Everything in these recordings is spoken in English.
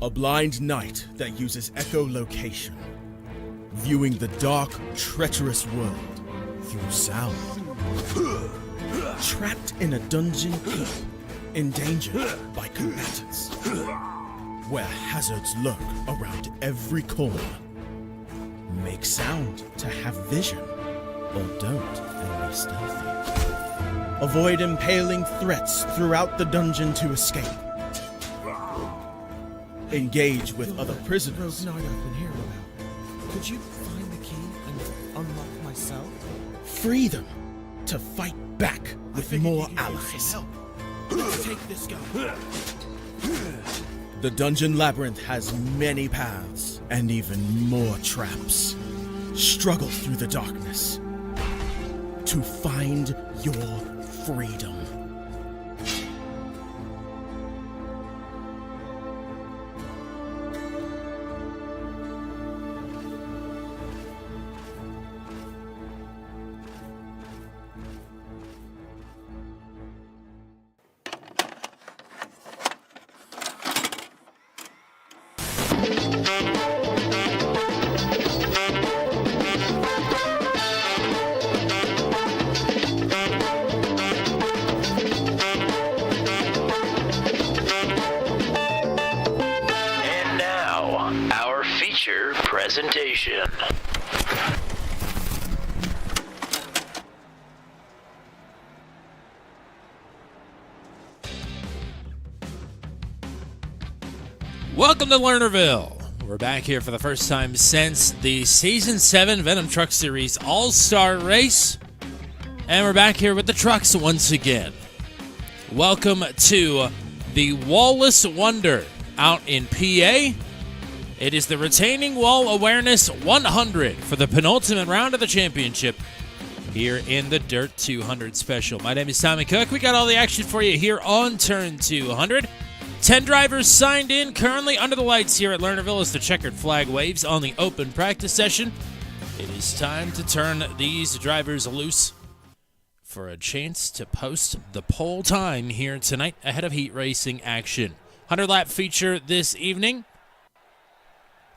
A blind knight that uses echolocation, viewing the dark, treacherous world through sound. Trapped in a dungeon keep, endangered by combatants, where hazards lurk around every corner. Make sound to have vision, or don't and be stealthy. Avoid impaling threats throughout the dungeon to escape. Engage with other prisoners. I've been hearing about. Could you find the key and unlock my cell? Free them to fight back with more allies. Let's take this guy. The dungeon labyrinth has many paths and even more traps. Struggle through the darkness to find your freedom. Presentation. Welcome to Lernerville. We're back here for the first time since the Season 7 Venom Truck Series All-Star Race. And we're back here with the trucks once again. Welcome to the Wall-less Wonder out in PA. It is the Retaining Wall Awareness 100 for the penultimate round of the championship here in the Dirt 200 Special. My name is Tommy Cook. We got all the action for you here on Turn 200. 10 drivers signed in currently under the lights here at Lernerville as the checkered flag waves on the open practice session. It is time to turn these drivers loose for a chance to post the pole time here tonight ahead of heat racing action. 100-lap feature this evening.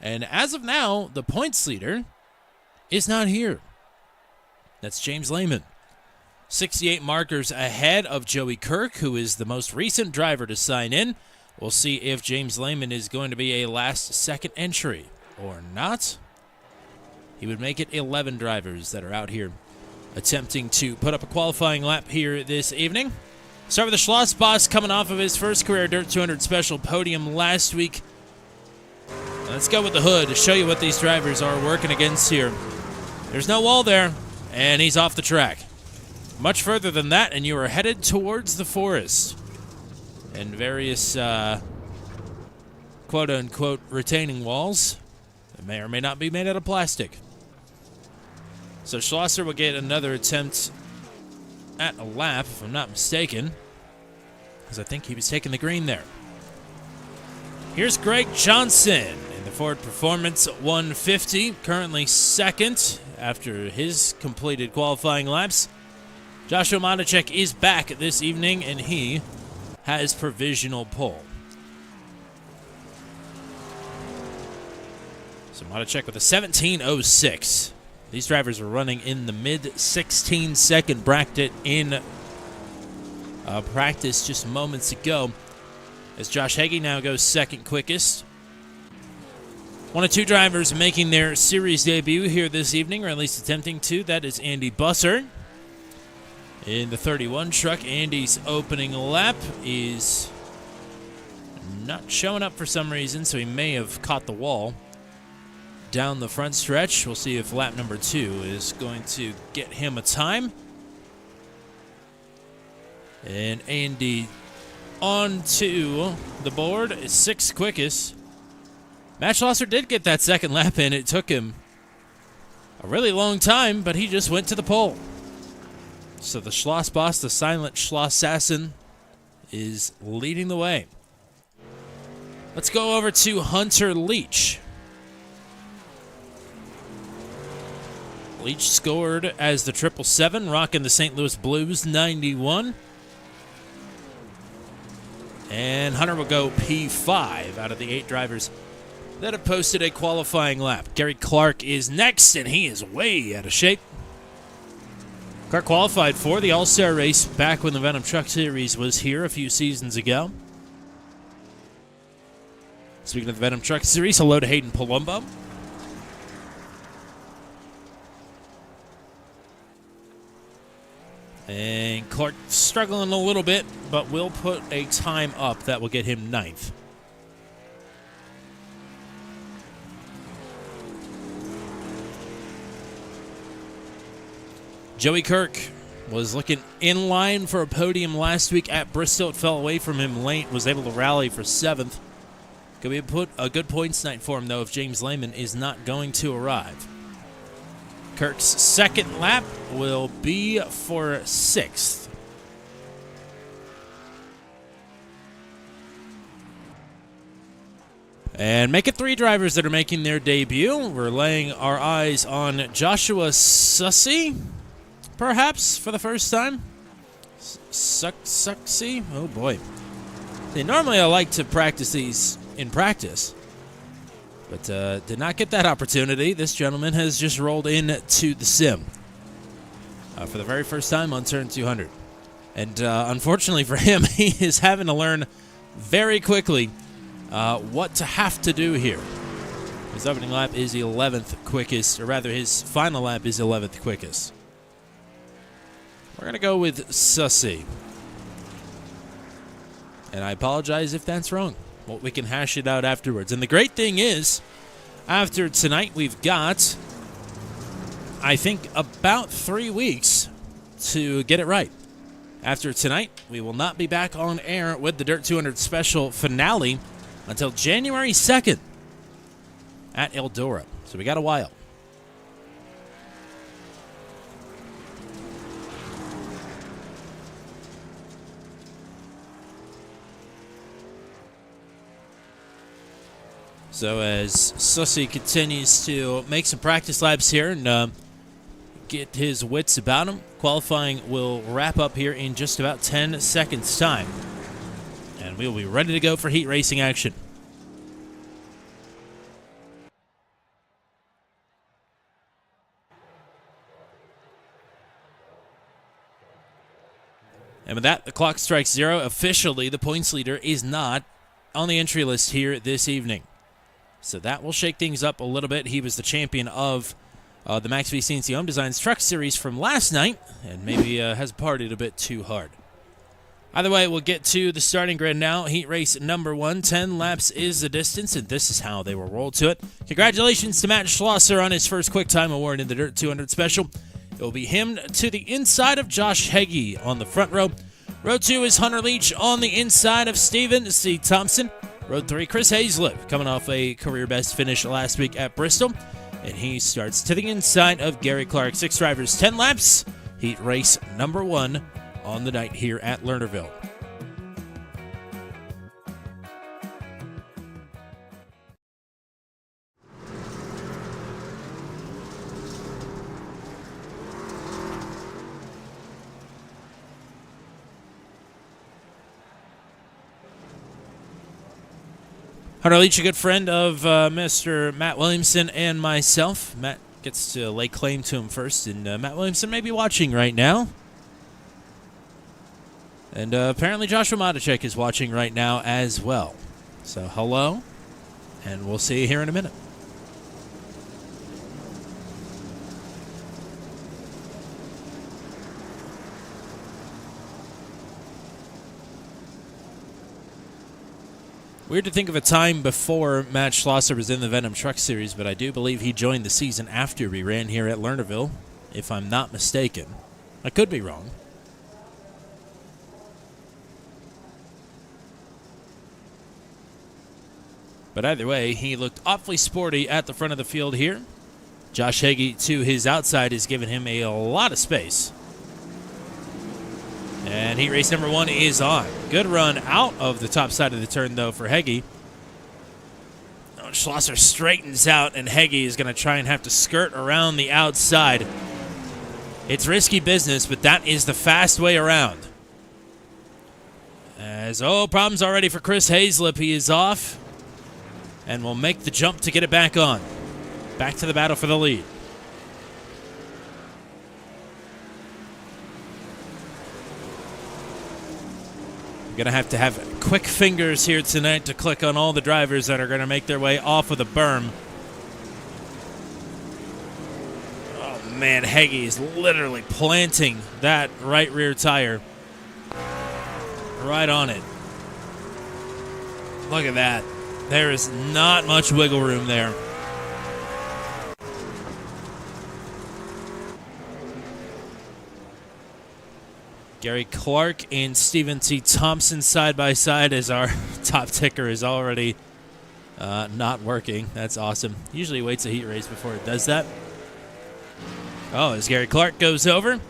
And as of now, the points leader is not here. That's James Lehman. 68 markers ahead of Joey Kirk, who is the most recent driver to sign in. We'll see if James Lehman is going to be a last-second entry or not. He would make it 11 drivers that are out here attempting to put up a qualifying lap here this evening. Start with the Schloss Boss coming off of his first career Dirt 200 Special podium last week. Let's go with the hood to show you what these drivers are working against here. There's no wall there, and he's off the track. Much further than that, and you are headed towards the forest. And various quote-unquote retaining walls that may or may not be made out of plastic. So Schlosser will get another attempt at a lap, if I'm not mistaken, because I think he was taking the green there. Here's Greg Johnson. Ford Performance 150, currently second after his completed qualifying laps. Joshua Matacek is back this evening, and he has provisional pole. So Matacek with a 17.06. These drivers are running in the mid-16-second bracket in practice just moments ago, as Josh Hagee now goes second quickest. One of two drivers making their series debut here this evening, or at least attempting to. That is Andy Busser in the 31 truck. Andy's opening lap is not showing up for some reason, so he may have caught the wall down the front stretch. We'll see if lap number 2 is going to get him a time. And Andy onto the board is 6th quickest. Matt Schlosser did get that second lap in. It took him a really long time, but he just went to the pole. So the Schloss Boss, the silent Schlossassassin, is leading the way. Let's go over to Hunter Leach. Leach scored as the 777, rocking the St. Louis Blues 91. And Hunter will go P5 out of the 8 drivers that have posted a qualifying lap. Gary Clark is next, and he is way out of shape. Clark qualified for the All-Star race back when the Venom Truck Series was here a few seasons ago. Speaking of the Venom Truck Series, hello to Hayden Palumbo. And Clark struggling a little bit, but will put a time up that will get him 9th. Joey Kirk was looking in line for a podium last week at Bristol. It fell away from him late, was able to rally for 7th. Could be a good points night for him, though, if James Lehman is not going to arrive. Kirk's second lap will be for 6th. And make it 3 drivers that are making their debut. We're laying our eyes on Joshua Sussy, perhaps, for the first time. Sucksy? Oh, boy. See, normally I like to practice these in practice, but did not get that opportunity. This gentleman has just rolled into the sim for the very first time on turn 200. And unfortunately for him, he is having to learn very quickly what to have to do here. His opening lap is the 11th quickest, or rather his final lap is 11th quickest. We're going to go with Sussy. And I apologize if that's wrong. Well, we can hash it out afterwards. And the great thing is, after tonight, we've got, I think, about 3 weeks to get it right. After tonight, we will not be back on air with the Dirt 200 special finale until January 2nd at Eldora. So we got a while. So as Sussy continues to make some practice laps here and get his wits about him, qualifying will wrap up here in just about 10 seconds' time. And we will be ready to go for heat racing action. And with that, the clock strikes 0. Officially, the points leader is not on the entry list here this evening. So that will shake things up a little bit. He was the champion of the Max v CNC Home Designs Truck Series from last night, and maybe has partied a bit too hard. Either way, we'll get to the starting grid now. Heat race number 1. 10 laps is the distance, and this is how they will roll to it. Congratulations to Matt Schlosser on his first Quick Time Award in the Dirt 200 Special. It will be him to the inside of Josh Heggie on the front row. Row 2 is Hunter Leach on the inside of Steven C. Thompson. Row 3, Chris Hazlett, coming off a career-best finish last week at Bristol. And he starts to the inside of Gary Clark. 6 drivers, 10 laps. Heat race number 1 on the night here at Lernerville. Hunter Leach, a good friend of Mr. Matt Williamson and myself. Matt gets to lay claim to him first, and Matt Williamson may be watching right now. And apparently Joshua Matacek is watching right now as well. So hello, and we'll see you here in a minute. Weird to think of a time before Matt Schlosser was in the Venom Truck Series, but I do believe he joined the season after we ran here at Lernerville, if I'm not mistaken. I could be wrong. But either way, he looked awfully sporty at the front of the field here. Josh Heggie to his outside has given him a lot of space. And heat race number 1 is on. Good run out of the top side of the turn, though, for Heggie. Oh, Schlosser straightens out, and Heggie is going to try and have to skirt around the outside. It's risky business, but that is the fast way around. Problems already for Chris Hazlip. He is off and will make the jump to get it back on. Back to the battle for the lead. Going to have quick fingers here tonight to click on all the drivers that are going to make their way off of the berm. Oh, man, Heggie is literally planting that right rear tire right on it. Look at that. There is not much wiggle room there. Gary Clark and Stephen T. Thompson side by side as our top ticker is already not working. That's awesome. Usually waits a heat race before it does that. Oh, as Gary Clark goes over.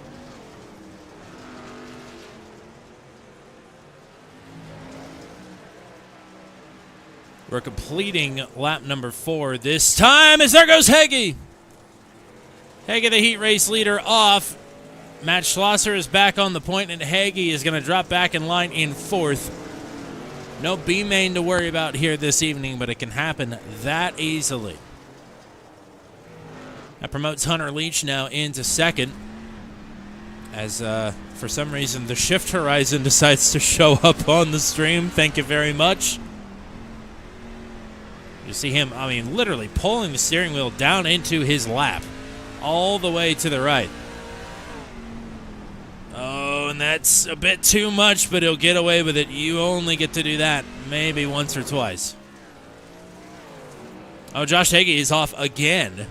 We're completing lap number 4 this time as there goes Heggie. Heggie, the heat race leader, off. Matt Schlosser is back on the point, and Heggie is going to drop back in line in 4th. No B-main to worry about here this evening, but it can happen that easily. That promotes Hunter Leach now into 2nd, as for some reason the Shift Horizon decides to show up on the stream. Thank you very much. You see him, literally pulling the steering wheel down into his lap, all the way to the right. Oh, and that's a bit too much, but he'll get away with it. You only get to do that maybe once or twice. Oh, Josh Heggie is off again.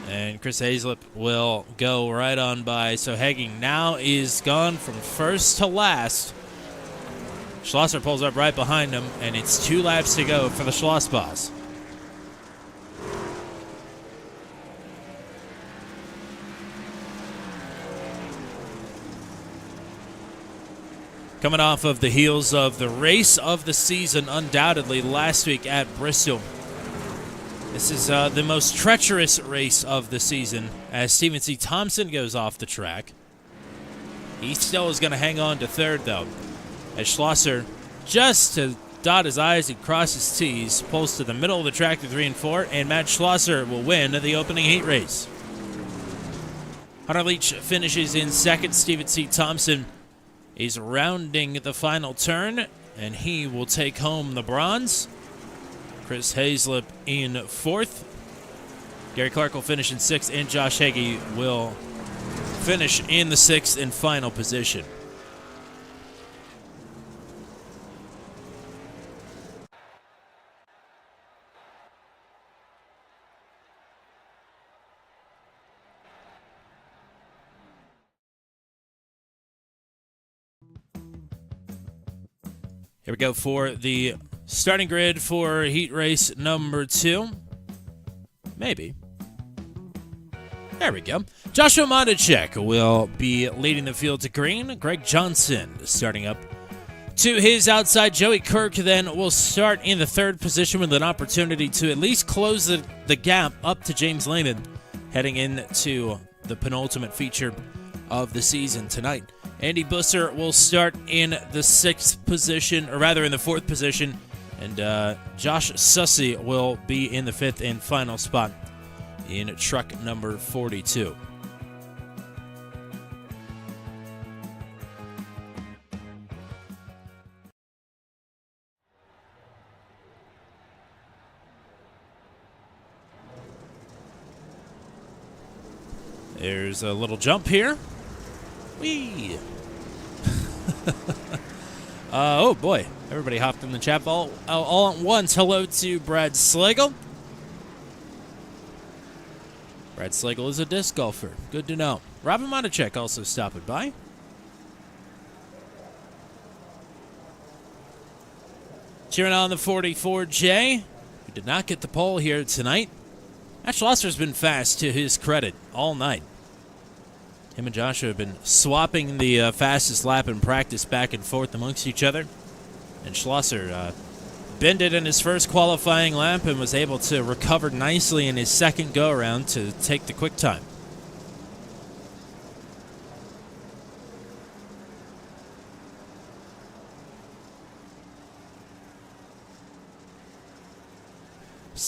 And Chris Hazlip will go right on by. So Heggie now is gone from first to last. Schlosser pulls up right behind him, and it's 2 laps to go for the Schloss boss. Coming off of the heels of the race of the season, undoubtedly, last week at Bristol. This is the most treacherous race of the season as Stephen C. Thompson goes off the track. He still is going to hang on to 3rd, though, as Schlosser, just to dot his I's and cross his T's, pulls to the middle of the track to 3 and 4, and Matt Schlosser will win the opening heat race. Hunter Leach finishes in 2nd. Stephen C. Thompson is rounding the final turn, and he will take home the bronze. Chris Hazlip in 4th. Gary Clark will finish in 6th, and Josh Heggie will finish in the 6th and final position. Here we go for the starting grid for heat race number 2. Maybe. There we go. Joshua Mondacek will be leading the field to green. Greg Johnson starting up to his outside. Joey Kirk then will start in the 3rd position with an opportunity to at least close the gap up to James Lehman heading into the penultimate feature of the season tonight. Andy Busser will start in the 6th position, or rather in the 4th position, and Josh Sussey will be in the 5th and final spot in truck number 42. There's a little jump here. Whee! Oh boy, everybody hopped in the chat all at once. Hello to Brad Slagle. Brad Slagle is a disc golfer. Good to know. Robin Monacek also stopping by. Cheering on the 44J, who did not get the pole here tonight. Matt Schlosser's been fast to his credit all night. Him and Joshua have been swapping the fastest lap in practice back and forth amongst each other. And Schlosser bended in his first qualifying lap and was able to recover nicely in his second go-around to take the quick time.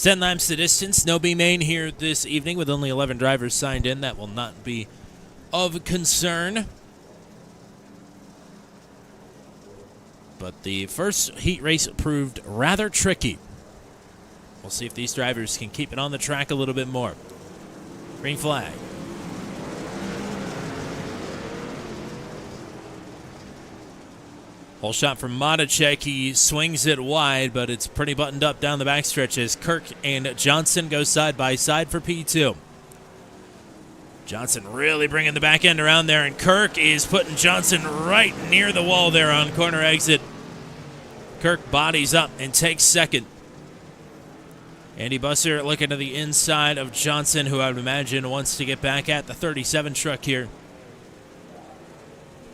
It's 10 laps the distance. No B main here this evening with only 11 drivers signed in. That will not be of concern. But the first heat race proved rather tricky. We'll see if these drivers can keep it on the track a little bit more. Green flag. Whole shot from Madacek. He swings it wide, but it's pretty buttoned up down the backstretch as Kirk and Johnson go side by side for P2. Johnson really bringing the back end around there, and Kirk is putting Johnson right near the wall there on corner exit. Kirk bodies up and takes second. Andy Busser looking to the inside of Johnson, who I would imagine wants to get back at the 37 truck here.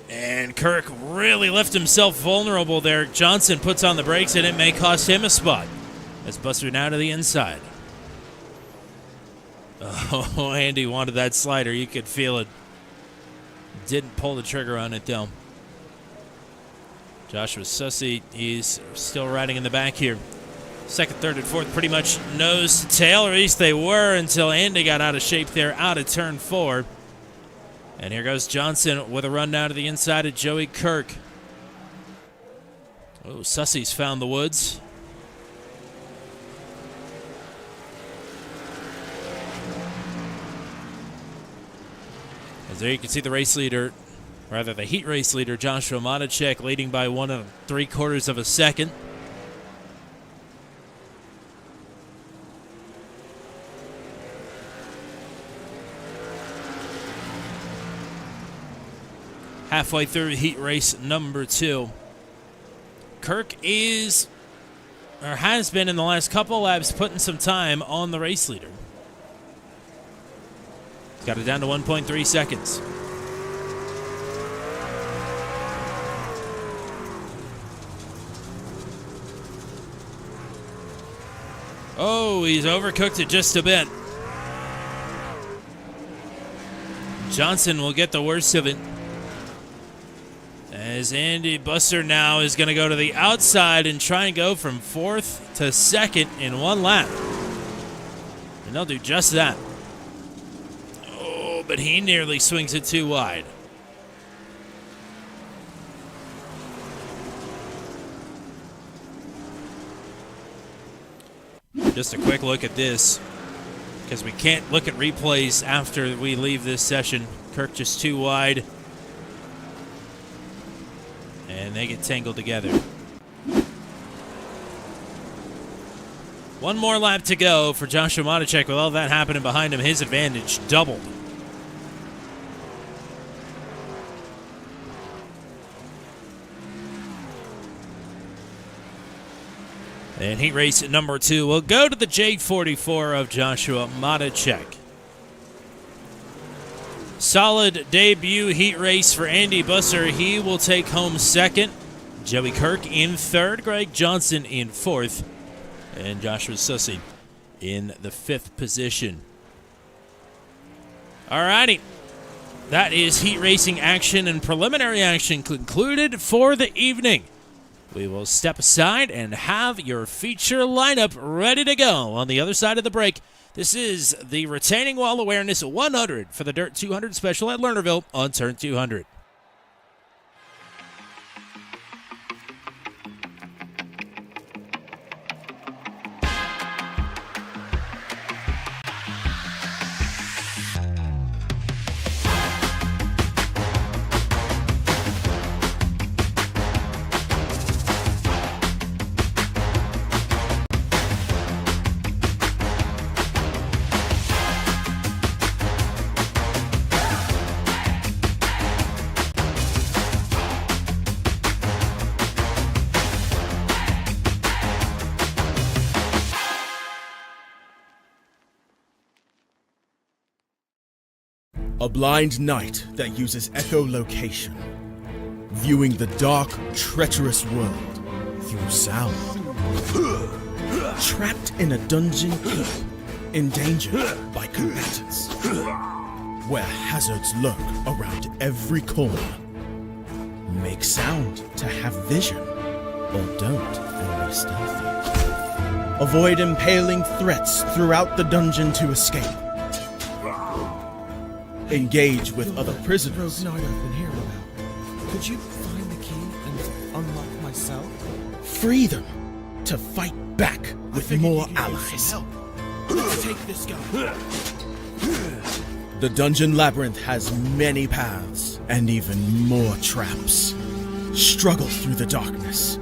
And Kirk really left himself vulnerable there. Johnson puts on the brakes, and it may cost him a spot. As Busser now to the inside. Oh, Andy wanted that slider. You could feel it. Didn't pull the trigger on it, though. Joshua Sussy, he's still riding in the back here. Second, third, and fourth pretty much nose to tail, or at least they were until Andy got out of shape there out of turn 4. And here goes Johnson with a run down to the inside of Joey Kirk. Oh, Sussy's found the woods. As there you can see the race leader, rather the heat race leader, Joshua Madacek, leading by 1 3/4 of a second. Halfway through heat race number 2. Kirk is, or has been in the last couple laps, putting some time on the race leader. He's got it down to 1.3 seconds. Oh, he's overcooked it just a bit. Johnson will get the worst of it. As Andy Busser now is going to go to the outside and try and go from 4th to 2nd in 1 lap. And they'll do just that. Oh, but he nearly swings it too wide. Just a quick look at this, because we can't look at replays after we leave this session. Kirk just too wide. And they get tangled together. 1 more lap to go for Joshua Madacek. With all that happening behind him, his advantage doubled. And heat race number 2 will go to the J44 of Joshua Madacek. Solid debut heat race for Andy Busser. He will take home 2nd. Joey Kirk in 3rd. Greg Johnson in 4th. And Joshua Sussy in the 5th position. Alrighty. That is heat racing action and preliminary action concluded for the evening. We will step aside and have your feature lineup ready to go on the other side of the break. This is the Retaining Wall Awareness 100 for the Dirt 200 Special at Lernerville on Turn 200. A blind knight that uses echolocation, viewing the dark, treacherous world through sound. Trapped in a dungeon, endangered by combatants, where hazards lurk around every corner. Make sound to have vision, or don't and be stealthy. Avoid impaling threats throughout the dungeon to escape. Engage with other prisoners. Rogue Knight I've been hearing about. Could you find the key and unlock my cell? Free them to fight back with more allies. Let's take this guy. The dungeon labyrinth has many paths and even more traps. Struggle through the darkness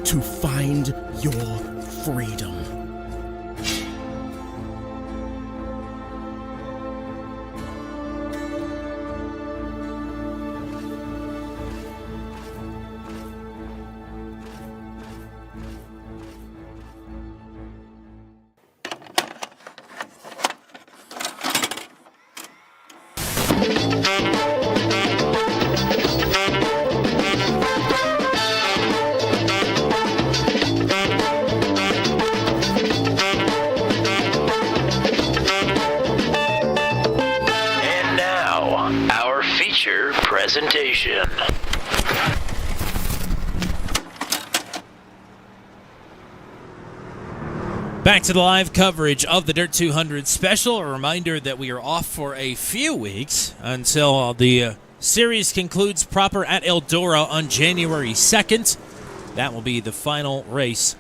to find your freedom. And now, our feature presentation. Back to the live coverage of the Dirt 200 special. A reminder that we are off for a few weeks until the series concludes proper at Eldora on January 2nd. That will be the final race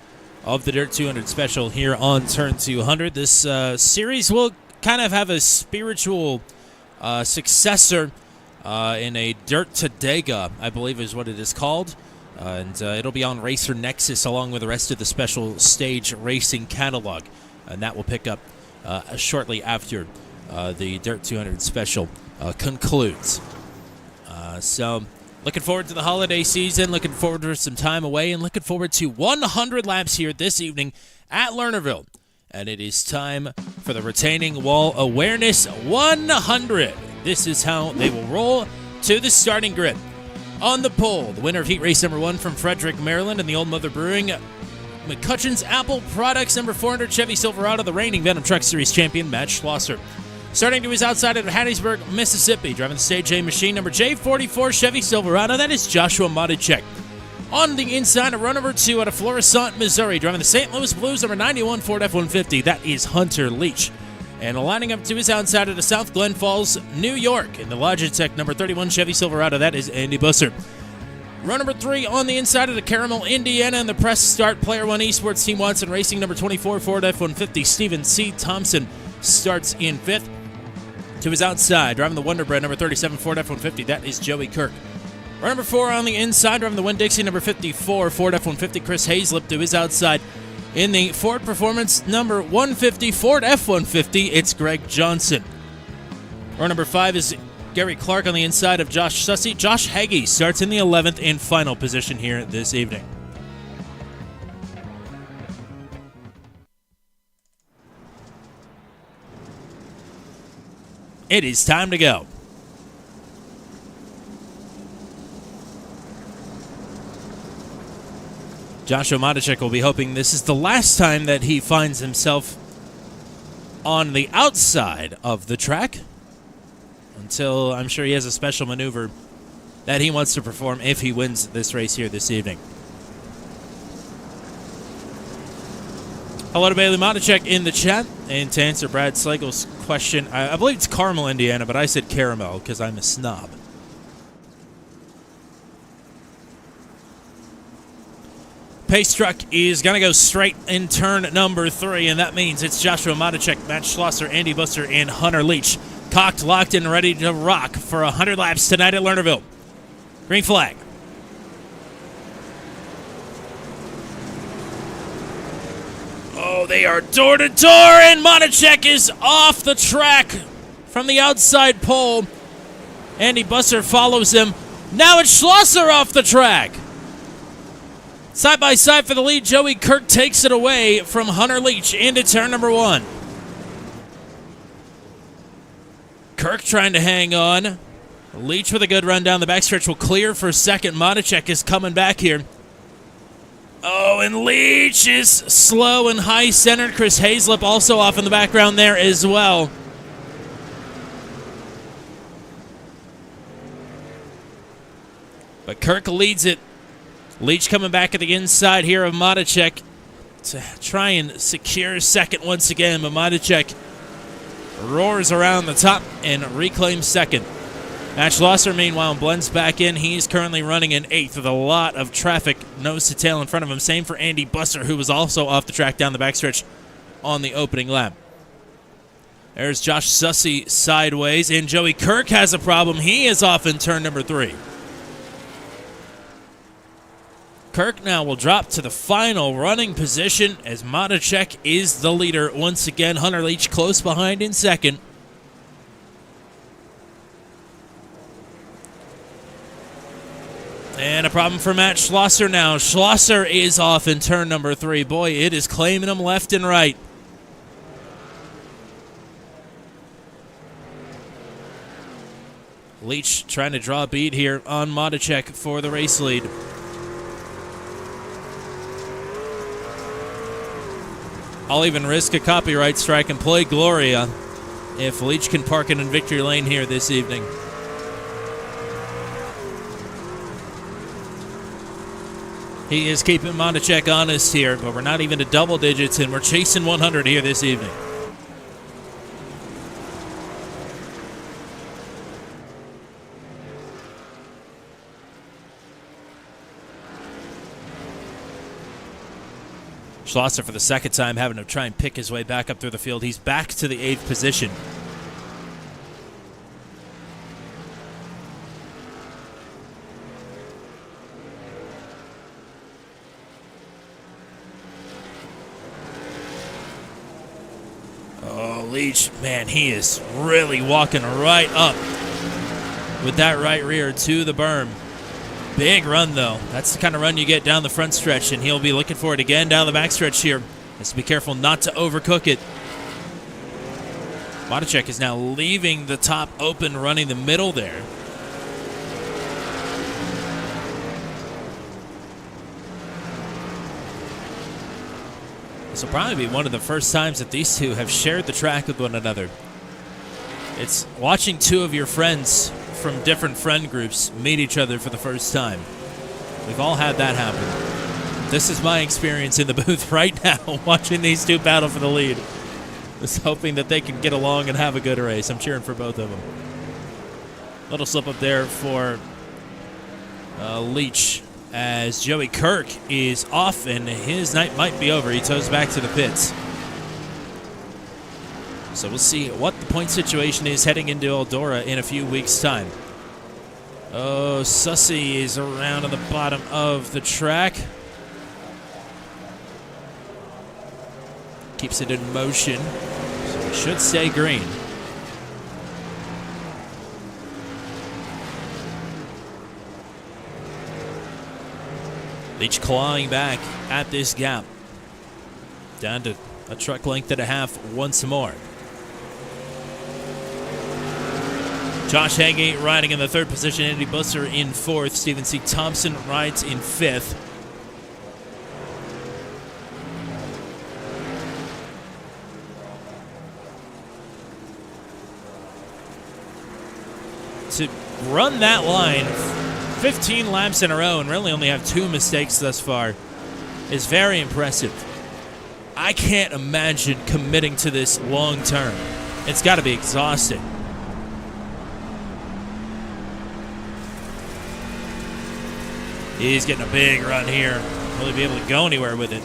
of the Dirt 200 special here on Turn 200. This series will kind of have a spiritual successor in a Dirt to Dega, I believe is what it is called. And it'll be on Racer Nexus along with the rest of the special stage racing catalog. And that will pick up shortly after the Dirt 200 special concludes. So looking forward to the holiday season, looking forward to some time away, and looking forward to 100 laps here this evening at Lernerville. And it is time for the Retaining Wall Awareness 100. This is how they will roll to the starting grid. On the pole, the winner of heat race number 1 from Frederick, Maryland, and the Old Mother Brewing, McCutcheon's Apple Products number 400 Chevy Silverado, the reigning Venom Truck Series champion, Matt Schlosser. Starting to his outside of Hattiesburg, Mississippi, driving the Stage A machine number J44 Chevy Silverado, that is Joshua Matichek. On the inside, a run number 2 out of Florissant, Missouri, driving the St. Louis Blues number 91 Ford F-150, that is Hunter Leach. And lining up to his outside of the South Glen Falls, New York, in the Logitech number 31 Chevy Silverado, that is Andy Busser. Run number 3 on the inside of the Caramel, Indiana, and the Press Start Player 1 Esports Team Watson Racing number 24 Ford F-150, Stephen C. Thompson starts in 5th. To his outside, driving the Wonder Bread number 37 Ford F-150, that is Joey Kirk. Run number 4 on the inside, driving the Winn-Dixie number 54 Ford F-150, Chris Hazlip. To his outside, in the Ford Performance number 150 Ford F-150, it's Greg Johnson. Row number 5 is Gary Clark on the inside of Josh Sussey. Josh Hagee starts in the 11th and final position here this evening. It is time to go. Joshua Matichek will be hoping this is the last time that he finds himself on the outside of the track until I'm sure he has a special maneuver that he wants to perform if he wins this race here this evening. Hello to Bailey Matichek in the chat. And to answer Brad Slagle's question, I believe it's Carmel, Indiana, but I said Caramel because I'm a snob. Pace truck is going to go straight in turn number 3, and that means it's Joshua Matichek, Matt Schlosser, Andy Busser, and Hunter Leach. Cocked, locked, and ready to rock for 100 laps tonight at Lernerville. Green flag. Oh, they are door to door, and Matichek is off the track from the outside pole. Andy Busser follows him. Now it's Schlosser off the track. Side by side for the lead, Joey Kirk takes it away from Hunter Leach into turn number 1. Kirk trying to hang on. Leach with a good run down the backstretch will clear for second. Matichek is coming back here. Oh, and Leach is slow and high-centered. Chris Hazlip also off in the background there as well. But Kirk leads it. Leach coming back at the inside here of Matichek. to try and secure second once again, but Madacek roars around the top and reclaims second. Matt Schlosser, meanwhile, blends back in. He's currently running in 8th with a lot of traffic nose to tail in front of him. Same for Andy Busser, who was also off the track down the backstretch on the opening lap. There's Josh Sussey sideways, and Joey Kirk has a problem. He is off in turn number 3. Kirk now will drop to the final running position as Madacek is the leader once again. Hunter Leach close behind in second. And a problem for Matt Schlosser now. Schlosser is off in turn number 3. Boy, it is claiming him left and right. Leach trying to draw a bead here on Madacek for the race lead. I'll even risk a copyright strike and play Gloria if Leach can park it in victory lane here this evening. He is keeping Madacek honest here, but we're not even to double digits, and we're chasing 100 here this evening. Schlosser for the second time having to try and pick his way back up through the field. He's back to the 8th position. Oh, Leach, man, he is really walking right up with that right rear to the berm. Big run, though. That's the kind of run you get down the front stretch, and he'll be looking for it again down the back stretch here. Has to be careful not to overcook it. Madacek is now leaving the top open, running the middle there. This will probably be one of the first times that these two have shared the track with one another. It's watching two of your friends from different friend groups meet each other for the first time. We've all had that happen. This is my experience in the booth right now, watching these two battle for the lead. Just hoping that they can get along and have a good race. I'm cheering for both of them. Little slip up there for Leach as Joey Kirk is off and his night might be over. He toes back to the pits. So we'll see what the point situation is heading into Eldora in a few weeks' time. Oh, Sussey is around on the bottom of the track. Keeps it in motion. So it should stay green. Leach clawing back at this gap. Down to a truck length and a half once more. Josh Hagee riding in the 3rd position. Andy Busser in 4th. Stephen C. Thompson rides in 5th. To run that line 15 laps in a row and really only have 2 mistakes thus far is very impressive. I can't imagine committing to this long term. It's got to be exhausting. He's getting a big run here. Will he be able to go anywhere with it?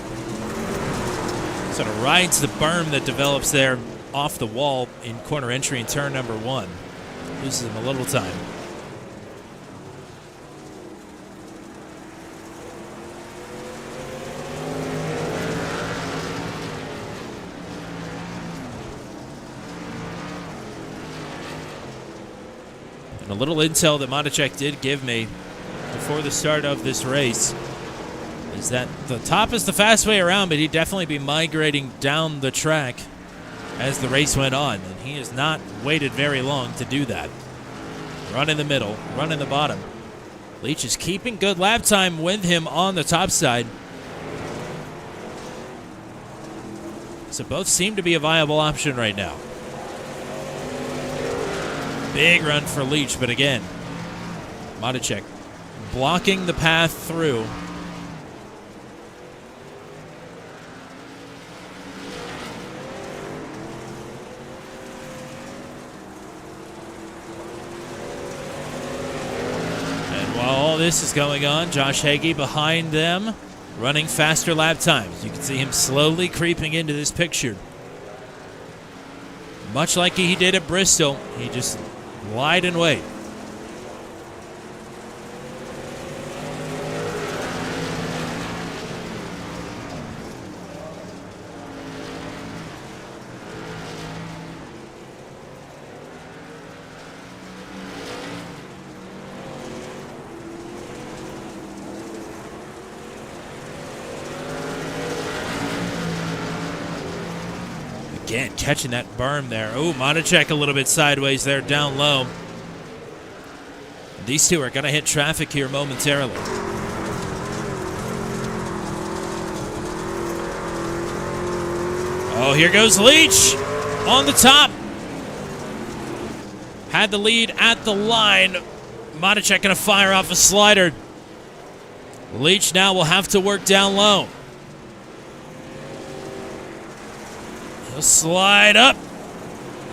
Sort of rides the berm that develops there off the wall in corner entry in turn number 1. Loses him a little time. And a little intel that Madacek did give me before the start of this race is that the top is the fast way around, but he'd definitely be migrating down the track as the race went on, and he has not waited very long to do that. Run in the middle, run in the bottom. Leach is keeping good lap time with him on the top side. So both seem to be a viable option right now. Big run for Leach, but again, Madacek blocking the path through. all this is going on, Josh Hagee behind them, running faster lap times. You can see him slowly creeping into this picture. Much like he did at Bristol, he just lied in wait. Again, catching that berm there. Oh, Monacek a little bit sideways there, down low. These two are going to hit traffic here momentarily. Oh, here goes Leach on the top. Had the lead at the line. Monacek going to fire off a slider. Leach now will have to work down low. He'll slide up.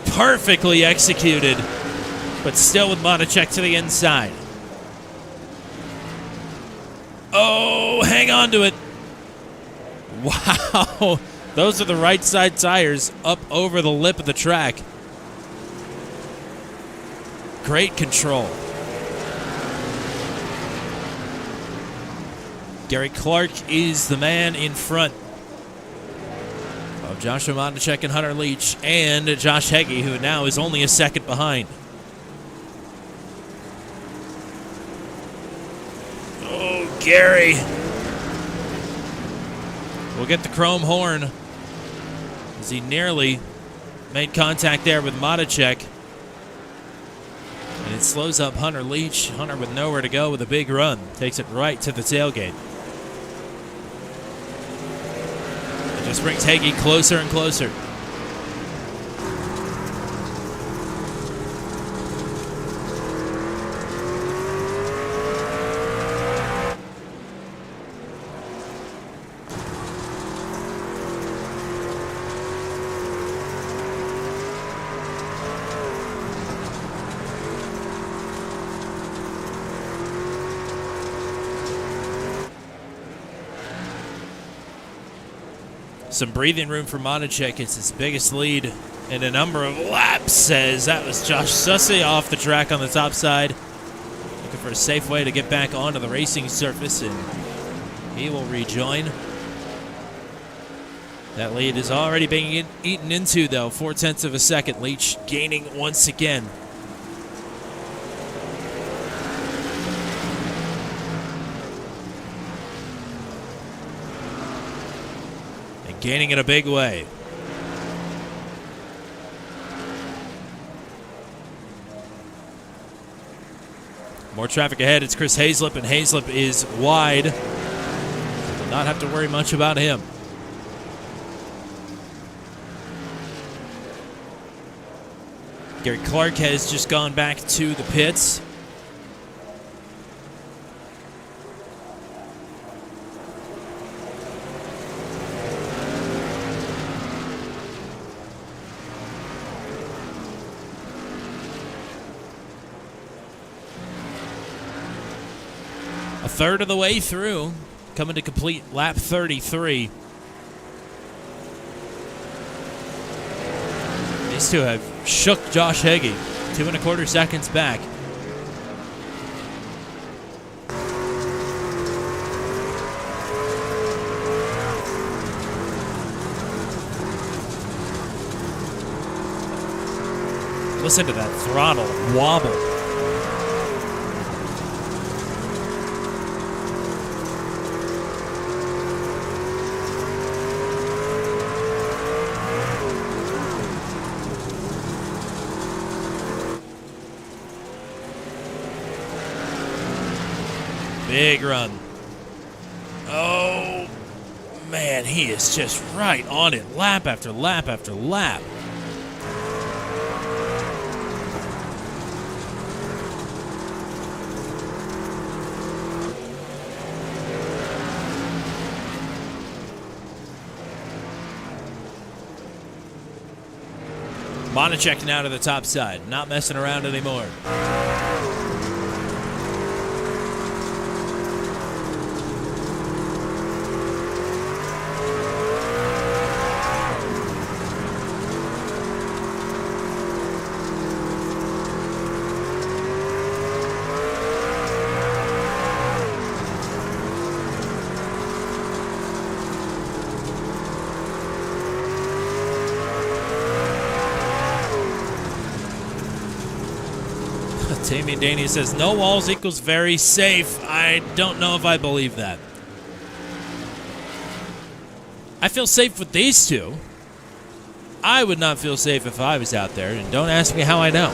Perfectly executed, but still with Monacek to the inside. Oh, hang on to it. Wow. Those are the right side tires up over the lip of the track. Great control. Gary Clark is the man in front of Joshua Monacek and Hunter Leach, and Josh Hagee, who now is only a second behind. Oh, Gary. We'll get the chrome horn as he nearly made contact there with Monacek. And it slows up Hunter Leach. Hunter with nowhere to go with a big run. Takes it right to the tailgate. Just brings Hagee closer and closer. Some breathing room for Monacek. It's his biggest lead in a number of laps, says that was Josh Sussey off the track on the top side. Looking for a safe way to get back onto the racing surface, and he will rejoin. That lead is already being eaten into, though. 0.4 of a second. Leach gaining once again. Gaining in a big way. More traffic ahead. It's Chris Hazlip, and Hazlip is wide. Will not have to worry much about him. Gary Clark has just gone back to the pits. A third of the way through, coming to complete lap 33. These two have shook Josh Hagee. 2.25 seconds back. Listen to that throttle wobble. Big run. Oh, man, he is just right on it, lap after lap after lap. Monacek now to the top side, not messing around anymore. Damian Daney says, no walls equals very safe. I don't know if I believe that. I feel safe with these two. I would not feel safe if I was out there, and don't ask me how I know.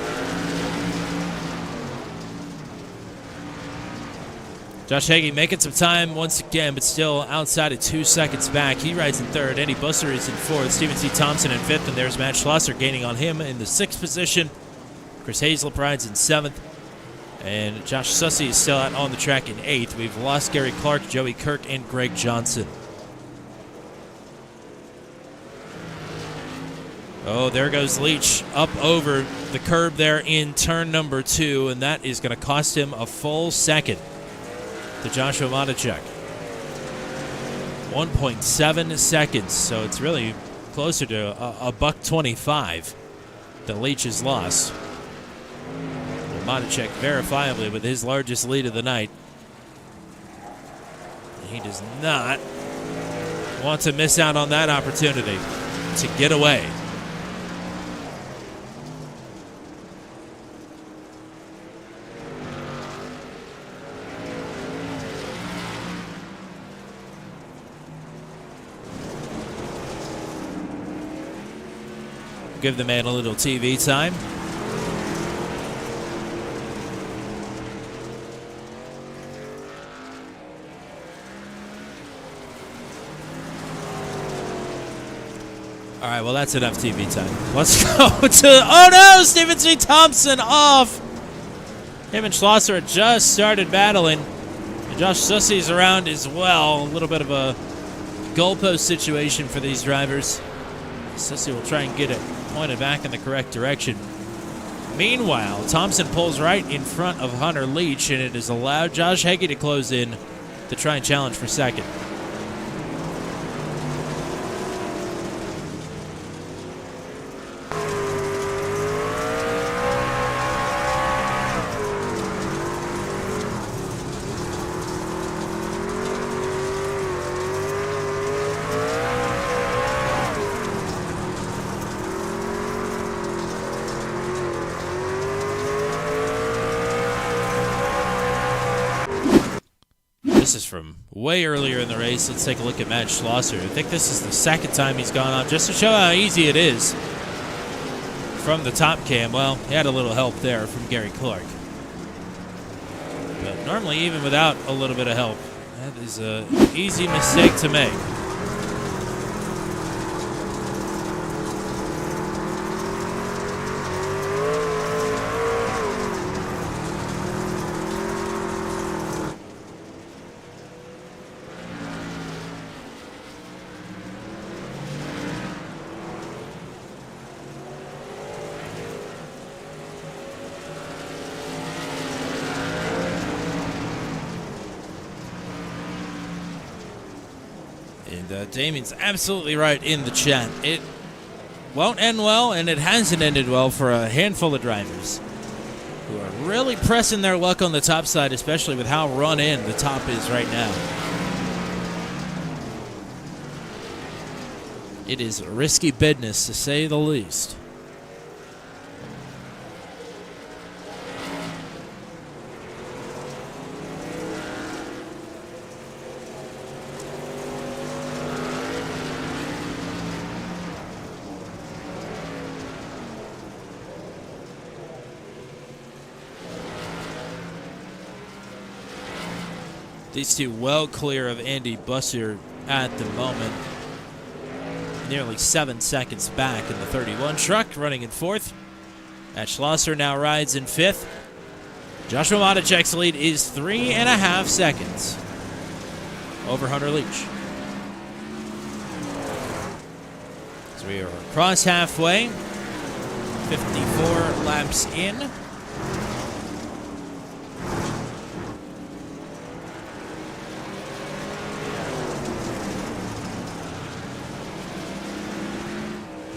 Josh Hagee making some time once again, but still outside of 2 seconds back. He rides in third. Andy Busser is in fourth. Steven C. Thompson in fifth, and there's Matt Schlosser gaining on him in the sixth position. Chris Hazlip rides in seventh, and Josh Sussey is still out on the track in eighth. We've lost Gary Clark, Joey Kirk, and Greg Johnson. Oh, there goes Leach up over the curb there in turn number 2, and that is going to cost him a full second to Joshua Matacek. 1.7 seconds, so it's really closer to a $1.25 that Leach has lost. Matacek verifiably with his largest lead of the night. He does not want to miss out on that opportunity to get away. Give the man a little TV time. All right, well, that's enough TV time. Let's go to... Oh, no! Steven C. Thompson off! Him and Schlosser had just started battling. And Josh Sussey's around as well. A little bit of a goalpost situation for these drivers. Sussey will try and get it pointed back in the correct direction. Meanwhile, Thompson pulls right in front of Hunter Leach, and it has allowed Josh Hagee to close in to try and challenge for second. This is from way earlier in the race. Let's take a look at Matt Schlosser. I think this is the second time he's gone off, just to show how easy it is from the top cam. Well, he had a little help there from Gary Clark. But normally, even without a little bit of help, that is an easy mistake to make. And Damien's absolutely right in the chat. It won't end well, and it hasn't ended well for a handful of drivers who are really pressing their luck on the top side, especially with how run in the top is right now. It is risky business, to say the least. These two well clear of Andy Busser at the moment. Nearly 7 seconds back in the 31 truck, running in fourth. Matt Schlosser now rides in fifth. Joshua Matacek's lead is 3.5 seconds over Hunter Leach. So we are across halfway. 54 laps in.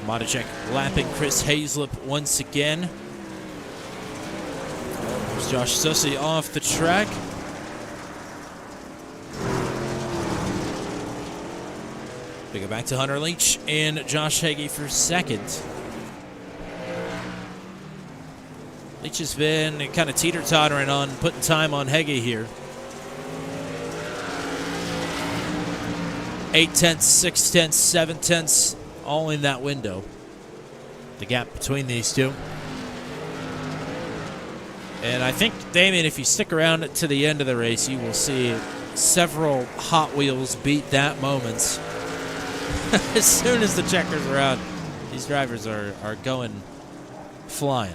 Matacek lapping Chris Hazlip once again. There's Josh Sussey off the track. We go back to Hunter Leach and Josh Hagee for second. Leach has been kind of teeter-tottering on putting time on Hege here. 8 tenths, 6 tenths, 7 tenths, all in that window. The gap between these two. And I think, Damien, if you stick around to the end of the race, you will see several Hot Wheels beat that moments. As soon as the checkers are out, these drivers are going flying.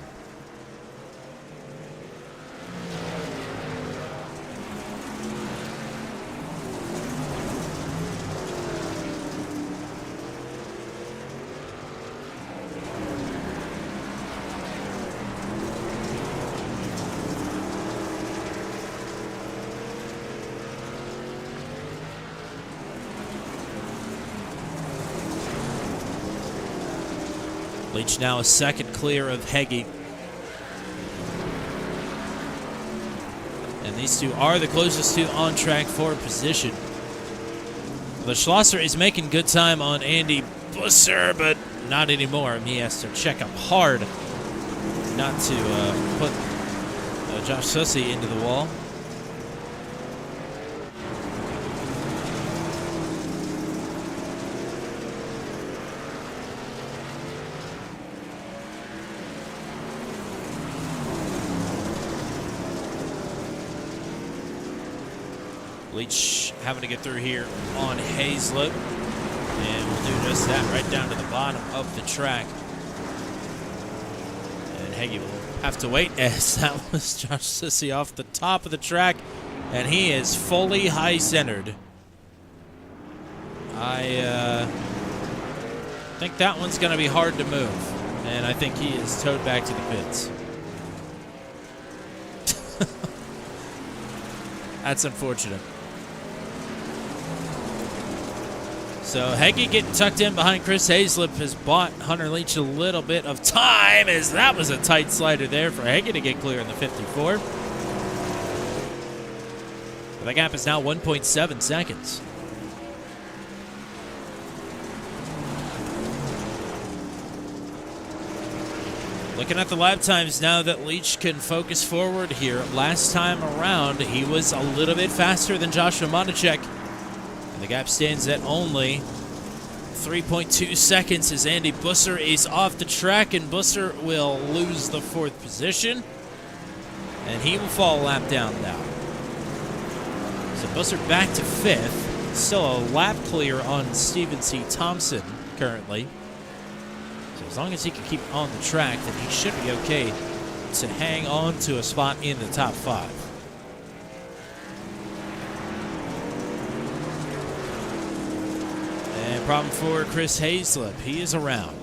Leach now a second clear of Hege. And these two are the closest to on track for position. The Schlosser is making good time on Andy Busser, but not anymore. He has to check up hard not to put Josh Sussy into the wall. Leach having to get through here on Hazlip. And we'll do just that right down to the bottom of the track. And Hege will have to wait, as that was Josh Sissy off the top of the track. And he is fully high-centered. I think that one's going to be hard to move. And I think he is towed back to the pits. That's unfortunate. So Hege getting tucked in behind Chris Hazlip has bought Hunter Leach a little bit of time, as that was a tight slider there for Hege to get clear in the 54. But the gap is now 1.7 seconds. Looking at the lap times now that Leach can focus forward here. Last time around, he was a little bit faster than Joshua Monacek. The gap stands at only 3.2 seconds as Andy Busser is off the track, and Busser will lose the 4th position, and he will fall a lap down now. So Busser back to 5th, still a lap clear on Stephen C. Thompson currently. So as long as he can keep on the track, then he should be okay to hang on to a spot in the top 5. Problem for Chris Hazlip. He is around.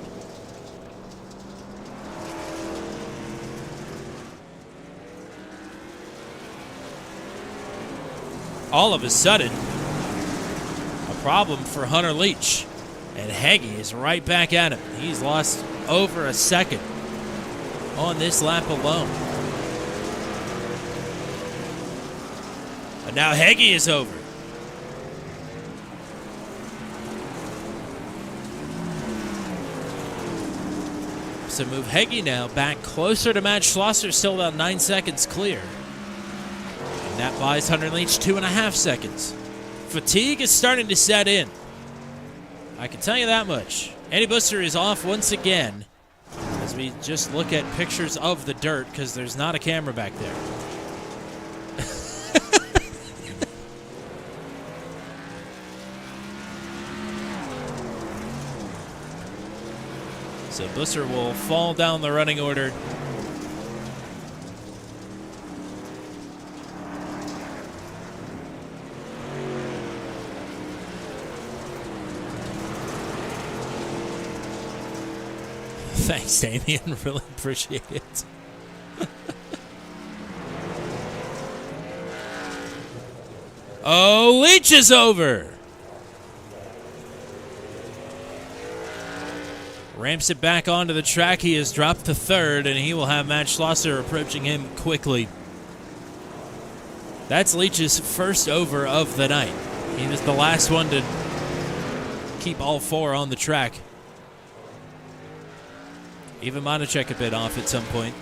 All of a sudden, a problem for Hunter Leach. And Hege is right back at him. He's lost over a second on this lap alone. And now Hege is over. To move Hege now back closer to Matt Schlosser, still about 9 seconds clear. And that buys Hunter Leach 2.5 seconds. Fatigue is starting to set in. I can tell you that much. Andy Busser is off once again as we just look at pictures of the dirt because there's not a camera back there. So Busser will fall down the running order. Thanks, Damien. Really appreciate it. Oh, Leach is over. Ramps it back onto the track. He has dropped to 3rd, and he will have Matt Schlosser approaching him quickly. That's Leach's first over of the night. He was the last one to keep all 4 on the track. Even Monacek a bit off at some point.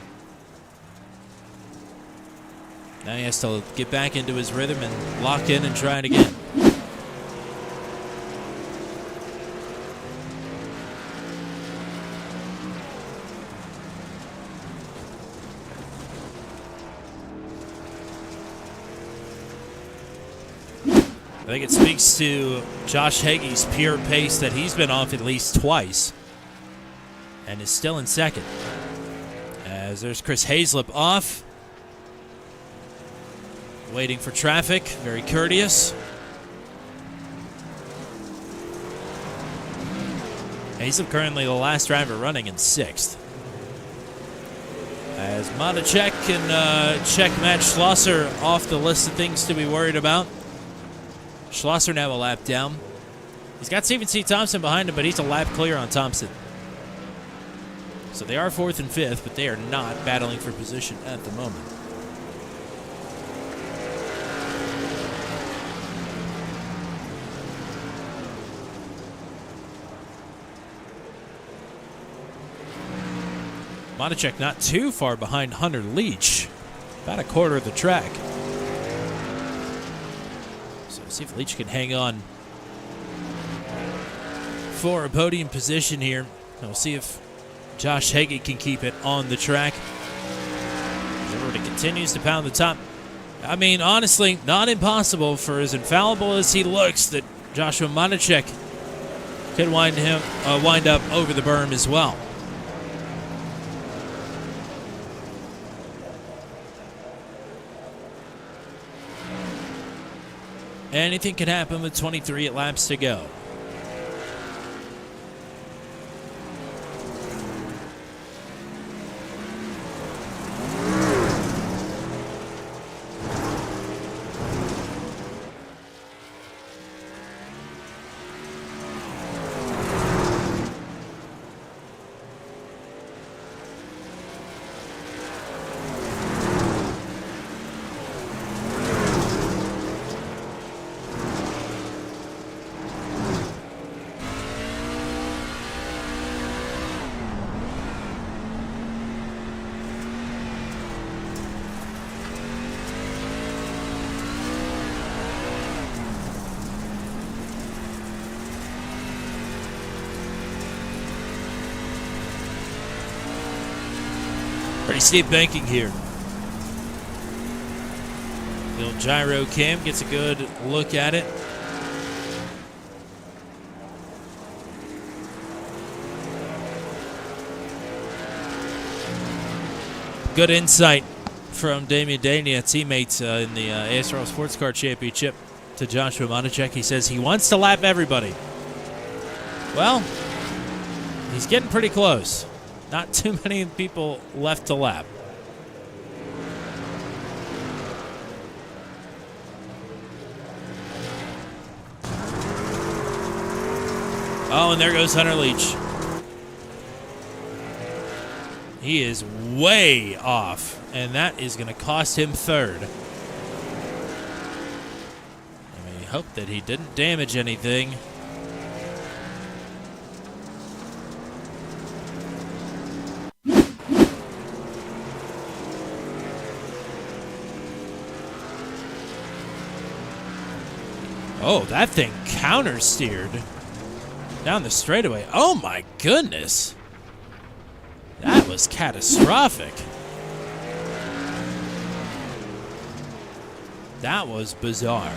Now he has to get back into his rhythm and lock in and try it again. I think it speaks to Josh Hagee's pure pace that he's been off at least twice and is still in second. As there's Chris Hazlip off, waiting for traffic, very courteous. Hazlip currently the last driver running in sixth. As Madacek and checkmatch Schlosser off the list of things to be worried about. Schlosser now a lap down. He's got Stephen C. Thompson behind him, but he's a lap clear on Thompson. So they are fourth and fifth, but they are not battling for position at the moment. Madacek not too far behind Hunter Leach, about a quarter of the track. So see if Leach can hang on for a podium position here. We'll see if Josh Hagee can keep it on the track. Everybody continues to pound the top. I mean, honestly, not impossible for as infallible as he looks that Joshua Madacek could wind up over the berm as well. Anything can happen with 23 laps to go. Pretty steep banking here. The old gyro cam gets a good look at it. Good insight from Damian Dania, teammate in the ASRL Sports Car Championship, to Joshua Madacek. He says he wants to lap everybody. Well, he's getting pretty close. Not too many people left to lap. Oh, and there goes Hunter Leach. He is way off, and that is going to cost him third. I mean, hope that he didn't damage anything. Oh, that thing counter-steered down the straightaway. Oh, my goodness. That was catastrophic. That was bizarre.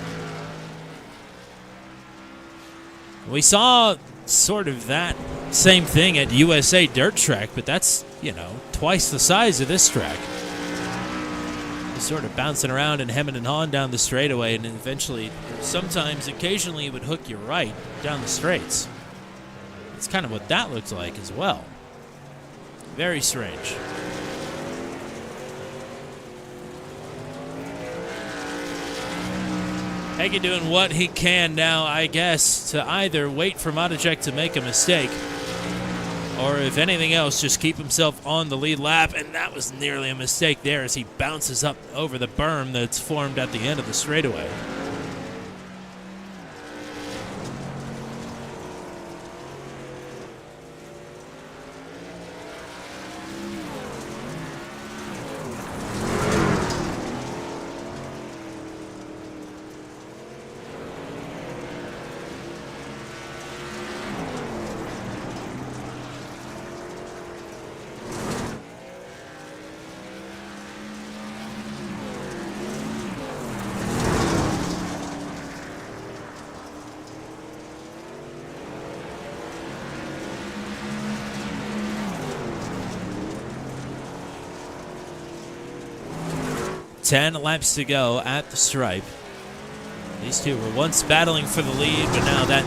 We saw sort of that same thing at USA Dirt Track, but that's, you know, twice the size of this track. Sort of bouncing around and hemming and hawing down the straightaway, and eventually, occasionally it would hook you right down the straights. That's kind of what that looked like as well. Very strange. Hagee doing what he can now, I guess, to either wait for Madacek to make a mistake, or if anything else, just keep himself on the lead lap, and that was nearly a mistake there as he bounces up over the berm that's formed at the end of the straightaway. 10 laps to go at the stripe. These two were once battling for the lead, but now that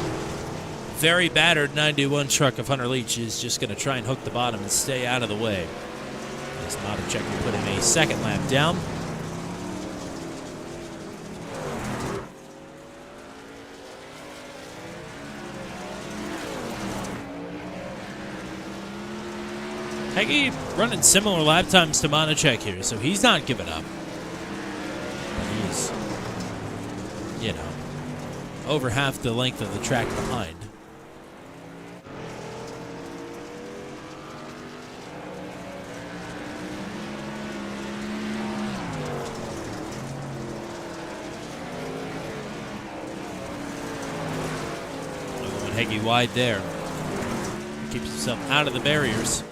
very battered 91 truck of Hunter Leach is just going to try and hook the bottom and stay out of the way. As Maticek will put in a second lap down. Heggie running similar lap times to Maticek here, so he's not giving up. But he's, over half the length of the track behind. Heggie wide there. Keeps himself out of the barriers.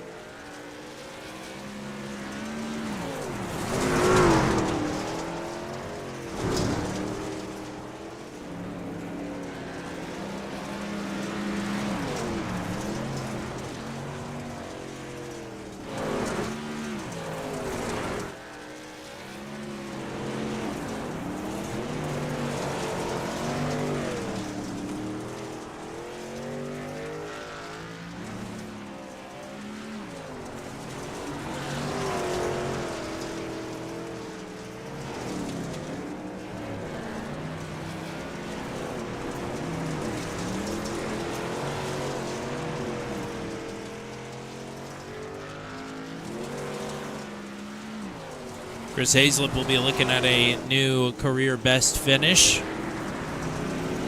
Chris Hazlett will be looking at a new career best finish.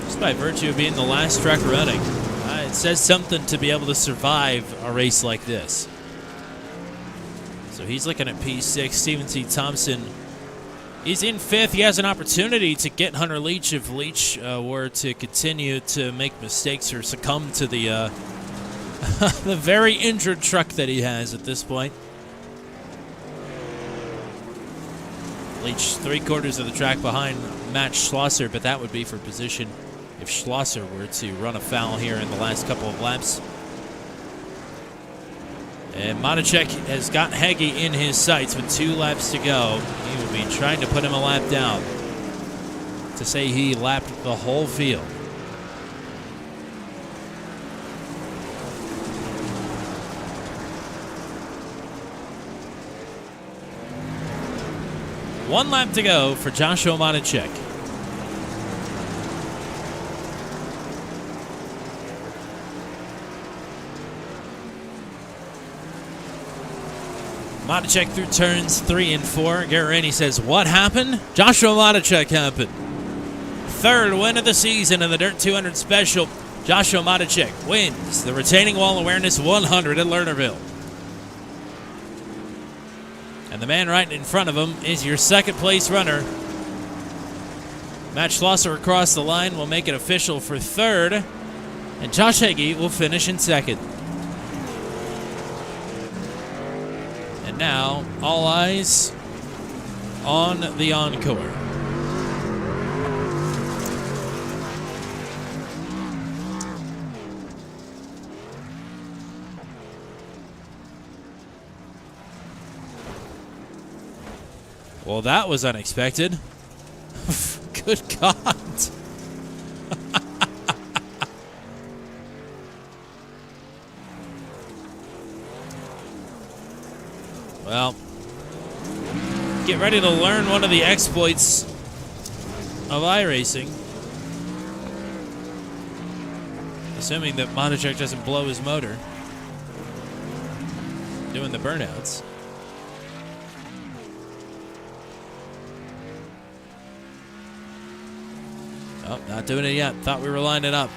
Just by virtue of being the last truck running. It says something to be able to survive a race like this. So he's looking at P6. Steven T. Thompson, he's in 5th. He has an opportunity to get Hunter Leach if Leach were to continue to make mistakes or succumb to the the very injured truck that he has at this point. Leach 3/4 of the track behind Matt Schlosser, but that would be for position if Schlosser were to run afoul here in the last couple of laps. And Maticek has got Heggie in his sights with 2 laps to go. He will be trying to put him a lap down to say he lapped the whole field. One lap to go for Joshua Maticek. Maticek through turns 3 and 4. Garrini says, what happened? Joshua Maticek happened. 3rd win of the season in the Dirt 200 Special. Joshua Maticek wins the Retaining Wall Awareness 100 at Lernerville. And the man right in front of him is your 2nd place runner. Matt Schlosser across the line will make it official for 3rd. And Josh Heggie will finish in 2nd. And now, all eyes on the encore. Well, that was unexpected. Good God. Well, get ready to learn one of the exploits of iRacing. Assuming that Maticek doesn't blow his motor doing the burnouts. Oh, not doing it yet. Thought we were lining up.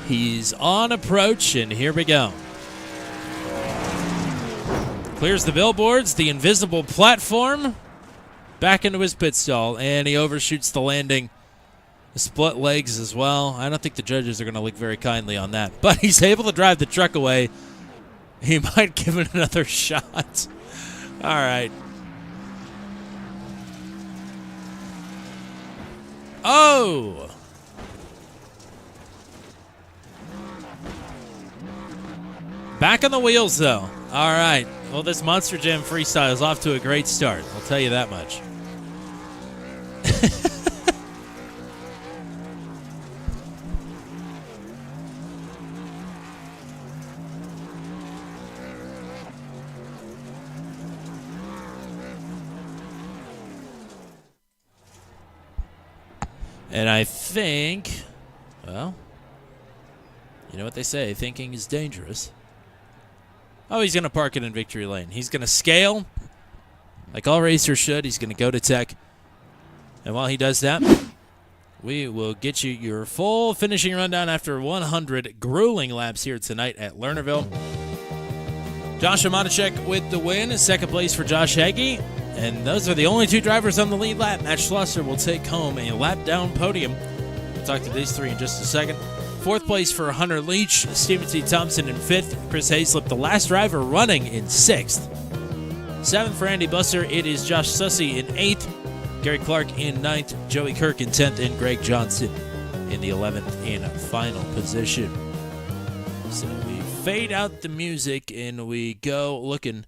He's on approach, and here we go. Clears the billboards, the invisible platform, back into his pit stall, and he overshoots the landing split legs as well. I don't think the judges are going to look very kindly on that. But he's able to drive the truck away. He might give it another shot. All right. Oh! Back on the wheels, though. All right. Well, this Monster Jam freestyle is off to a great start. I'll tell you that much. And I think, well, you know what they say, thinking is dangerous. Oh, he's going to park it in victory lane. He's going to scale, like all racers should. He's going to go to tech. And while he does that, we will get you your full finishing rundown after 100 grueling laps here tonight at Lernerville. Joshua Monachek with the win. Second place for Josh Hagee. And those are the only two drivers on the lead lap. Matt Schlusser will take home a lap-down podium. We'll talk to these three in just a second. Fourth place for Hunter Leach, Stephen T. Thompson in fifth, Chris Hayslip, the last driver running, in sixth. Seventh for Andy Busser, it is Josh Sussey in eighth, Gary Clark in ninth, Joey Kirk in 10th, and Greg Johnson in the 11th in final position. So we fade out the music and we go looking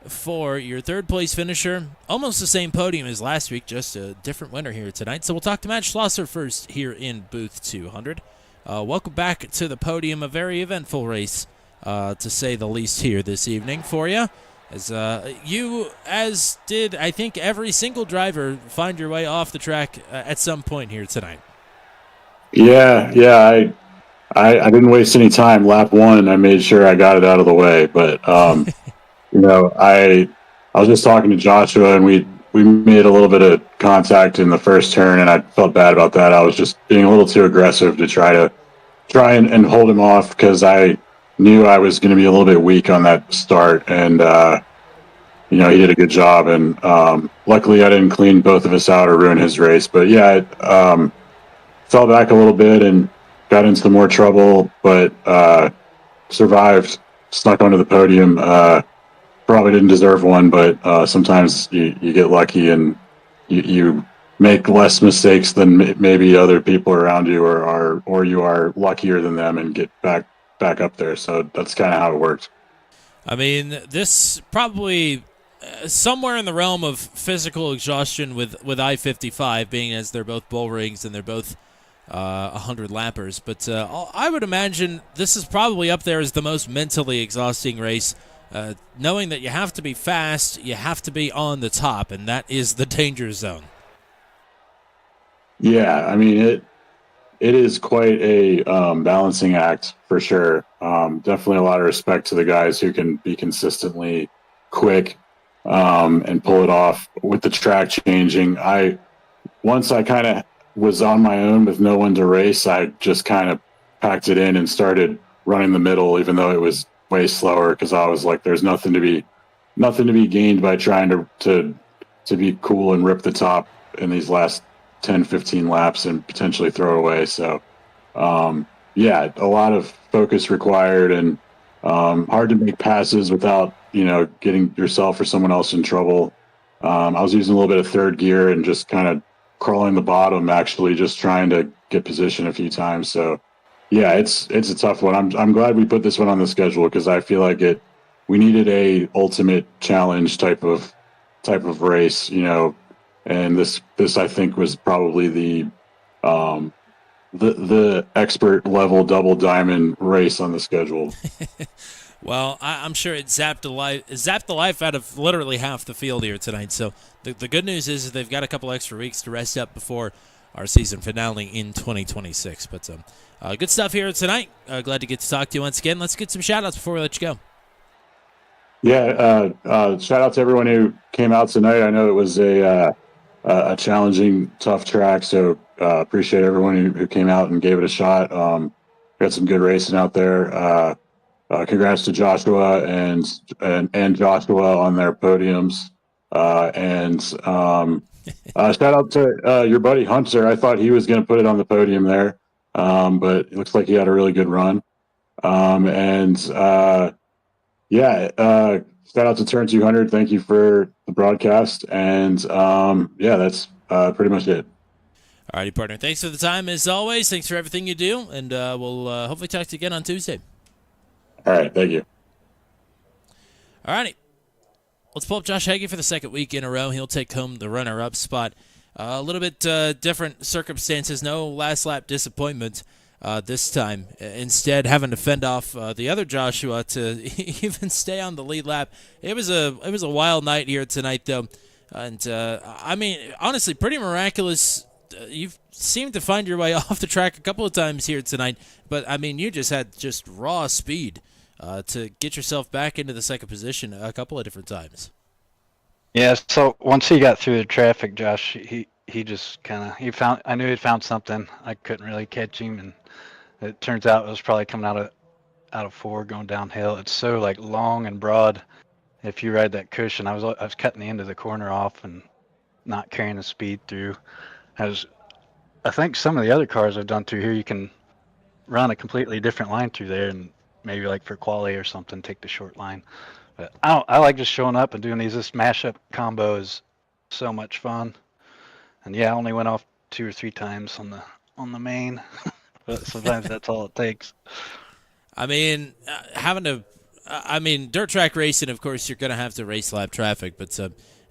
for your third place finisher. Almost the same podium as last week, just a different winner here tonight. So we'll talk to Matt Schlosser first here in booth 200. Welcome back to the podium. A very eventful race, to say the least, here this evening for you. As you, as did I think every single driver, find your way off the track at some point here tonight. Yeah. I didn't waste any time. Lap one, I made sure I got it out of the way, but you know, I was just talking to Joshua, and we made a little bit of contact in the first turn, and I felt bad about that. I was just being a little too aggressive to try and hold him off, because I knew I was going to be a little bit weak on that start, and you know, he did a good job, and luckily I didn't clean both of us out or ruin his race. But yeah, I fell back a little bit and got into some more trouble, but survived, snuck onto the podium. Probably didn't deserve one, but sometimes you get lucky and you make less mistakes than maybe other people around you, or you are luckier than them and get back up there. So that's kind of how it worked. I mean, this probably somewhere in the realm of physical exhaustion with I-55, being as they're both bull rigs and they're both 100 lappers. But I would imagine this is probably up there as the most mentally exhausting race. Knowing that you have to be fast, you have to be on the top, and that is the danger zone. Yeah, I mean, it is quite a balancing act for sure. Definitely a lot of respect to the guys who can be consistently quick and pull it off with the track changing. Once I kind of was on my own with no one to race, I just kind of packed it in and started running the middle, even though it was way slower, because I was like, there's nothing to be gained by trying to be cool and rip the top in these last 10-15 laps and potentially throw it away. So yeah, a lot of focus required, and hard to make passes without, you know, getting yourself or someone else in trouble. I was using a little bit of third gear and just kind of crawling the bottom, actually, just trying to get position a few times. So yeah, it's a tough one. I'm glad we put this one on the schedule, because I feel like we needed a ultimate challenge type of race, you know, and this I think was probably the expert level double diamond race on the schedule. Well, I'm sure it zapped the life out of literally half the field here tonight. So the good news is they've got a couple extra weeks to rest up before our season finale in 2026. But good stuff here tonight. Glad to get to talk to you once again. Let's get some shout-outs before we let you go. Yeah, shout out to everyone who came out tonight. I know it was a challenging, tough track, so appreciate everyone who came out and gave it a shot. Got some good racing out there. Congrats to Joshua and Joshua on their podiums. And Shout out to your buddy Hunter. I thought he was going to put it on the podium there, but it looks like he had a really good run. Shout out to Turn 200. Thank you for the broadcast. And that's pretty much it. Alrighty, partner. Thanks for the time as always. Thanks for everything you do, and we'll hopefully talk to you again on Tuesday. All right, thank you. Alrighty. Let's pull up Josh Hagee for the second week in a row. He'll take home the runner-up spot. A little bit different circumstances. No last lap disappointment this time. Instead, having to fend off the other Joshua to even stay on the lead lap. It was a wild night here tonight, though, and I mean, honestly, pretty miraculous. You've seemed to find your way off the track a couple of times here tonight, but I mean, you just had just raw speed to get yourself back into the second position a couple of different times. Yeah, so once he got through the traffic, Josh, he just kind of I knew he'd found something. I couldn't really catch him, and it turns out it was probably coming out of four going downhill. It's so like long and broad. If you ride that cushion, I was cutting the end of the corner off and not carrying the speed through. I think some of the other cars I've done through here, you can run a completely different line through there, and maybe like for quali or something, take the short line. But I like just showing up and doing these. This mashup combo is so much fun. And yeah, I only went off 2 or 3 times on the main, but sometimes that's all it takes. I mean, dirt track racing, of course, you're going to have to race lap traffic, but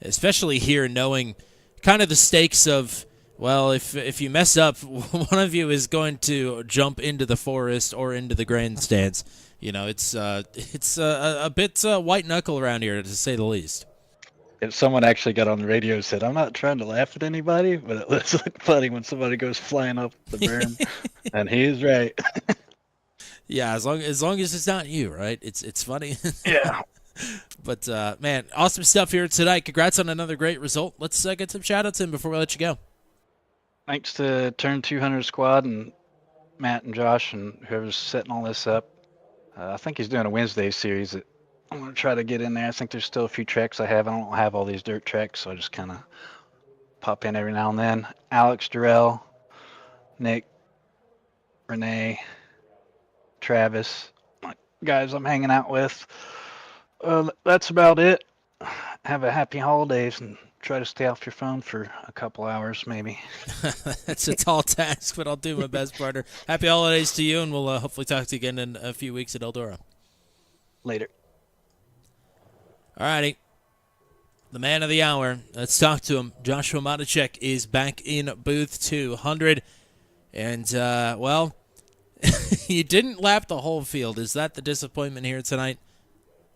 especially here, knowing kind of the stakes of, well, if you mess up, one of you is going to jump into the forest or into the grandstands. You know, it's a bit white knuckle around here, to say the least. If someone actually got on the radio and said, "I'm not trying to laugh at anybody, but it looks like funny when somebody goes flying up the berm," and he is right. Yeah, as long as it's not you, right? It's funny. Yeah. But man, awesome stuff here tonight. Congrats on another great result. Let's get some shout outs in before we let you go. Thanks to Turn 200 squad and Matt and Josh and whoever's setting all this up. I think he's doing a Wednesday series that I'm going to try to get in there. I think there's still a few tracks I don't have all these dirt tracks, so I just kind of pop in every now and then. Alex, Durrell, Nick, Renee, Travis, guys I'm hanging out with. That's about it. Have a happy holidays and try to stay off your phone for a couple hours, maybe. That's a tall task, but I'll do my best, partner. Happy holidays to you, and we'll hopefully talk to you again in a few weeks at Eldora. Later. All righty. The man of the hour. Let's talk to him. Joshua Matacek is back in booth 200. And, well, you didn't lap the whole field. Is that the disappointment here tonight?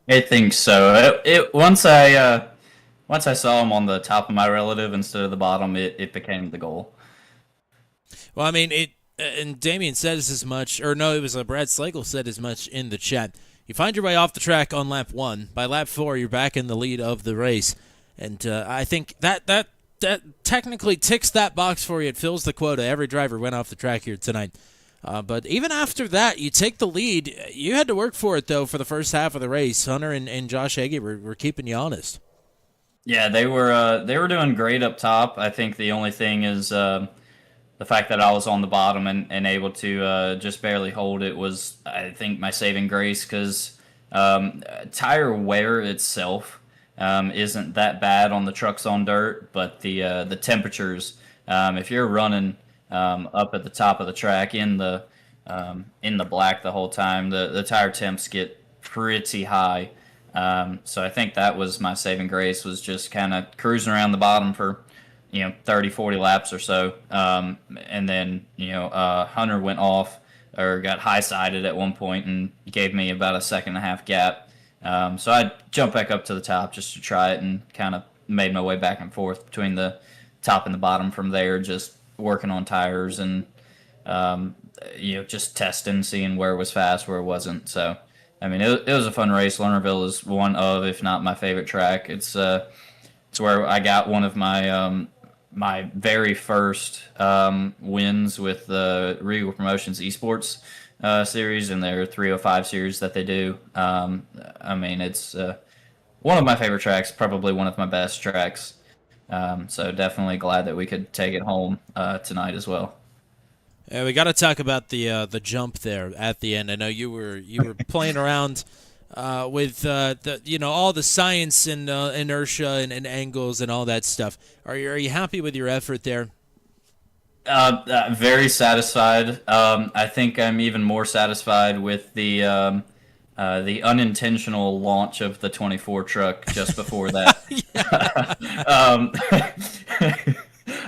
I think so. Once I saw him on the top of my relative instead of the bottom, it became the goal. Well, I mean, and Damien said as much, or no, it was Brad Slagle said as much in the chat. You find your way off the track on lap 1. By lap 4, you're back in the lead of the race. And I think that technically ticks that box for you. It fills the quota. Every driver went off the track here tonight. But even after that, you take the lead. You had to work for it, though, for the first half of the race. Hunter and Josh Hagee were keeping you honest. Yeah, they were doing great up top. I think the only thing is the fact that I was on the bottom and able to just barely hold it was, I think, my saving grace, because tire wear itself isn't that bad on the trucks on dirt, but the temperatures, if you're running up at the top of the track in the black the whole time, the tire temps get pretty high. So I think that was my saving grace, was just kind of cruising around the bottom for 30, 40 laps or so. And then, Hunter went off or got high-sided at one point and gave me about a 1.5 gap. So I jumped back up to the top just to try it and kind of made my way back and forth between the top and the bottom from there, just working on tires and, just testing, seeing where it was fast, where it wasn't. So, I mean, it was a fun race. Lernerville is one of, if not my favorite track. It's where I got one of my my very first wins with the Regal Promotions Esports series and their 305 series that they do. I mean, it's one of my favorite tracks, probably one of my best tracks. So definitely glad that we could take it home tonight as well. Yeah, we got to talk about the jump there at the end. I know you were playing around with all the science and inertia and angles and all that stuff. Are you happy with your effort there? Very satisfied. I think I'm even more satisfied with the unintentional launch of the 24 truck just before that.